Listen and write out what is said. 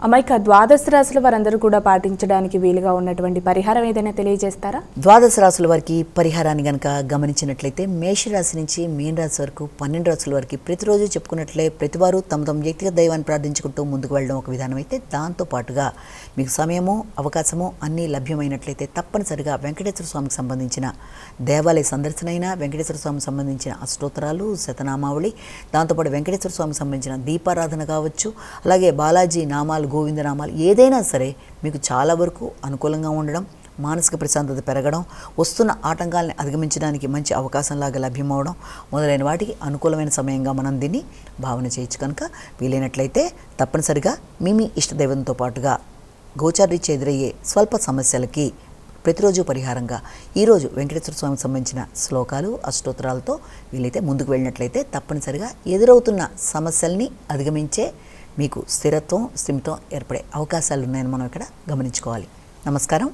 అమైక ద్వాదశ రాశుల వారందరూ కూడా పాటించడానికి వీలుగా ఉన్నటువంటి పరిహారం ఏదైనా తెలియజేస్తారా? ద్వాదశ రాశుల వారికి పరిహారాన్ని గనక గమనించినట్లయితే మేషరాశి నుంచి మీన రాశి వరకు 12 రాశుల వారికి ప్రతిరోజు చెప్పుకున్నట్లే ప్రతివారు తమ వ్యక్తిగత దైవాన్ని ప్రార్థించుకుంటూ ముందుకు వెళ్ళడం ఒక విధానం అయితే, దాంతో పాటుగా మీకు సమయము అవకాశము అన్నీ లభ్యమైనట్లయితే తప్పనిసరిగా వెంకటేశ్వర స్వామికి సంబంధించిన దేవాలయ సందర్శన అయినా, వెంకటేశ్వర స్వామికి సంబంధించిన అష్టోత్తరాలు, శతనామావళి, దాంతోపాటు వెంకటేశ్వర స్వామికి సంబంధించిన దీపారాధన కావచ్చు, అలాగే బాలాజీ నామాలు, గోవిందనామాలు ఏదైనా సరే మీకు చాలా వరకు అనుకూలంగా ఉండడం, మానసిక ప్రశాంతత పెరగడం, వస్తున్న ఆటంకాలని అధిగమించడానికి మంచి అవకాశంలాగా లభ్యమవడం మొదలైన వాటికి అనుకూలమైన సమయంగా మనం దీన్ని భావన చేయొచ్చు. కనుక వీలైనట్లయితే తప్పనిసరిగా మీ ఇష్టదైవంతో పాటుగా గోచారీత్యా ఎదురయ్యే స్వల్ప సమస్యలకి ప్రతిరోజు పరిహారంగా ఈరోజు వెంకటేశ్వర స్వామికి సంబంధించిన శ్లోకాలు, అష్టోత్తరాలతో వీలైతే ముందుకు వెళ్ళినట్లయితే తప్పనిసరిగా ఎదురవుతున్న సమస్యల్ని అధిగమించే మీకు స్థిరత్వం, స్థిమితం ఏర్పడే అవకాశాలు ఉన్నాయని మనం ఇక్కడ గమనించుకోవాలి. నమస్కారం.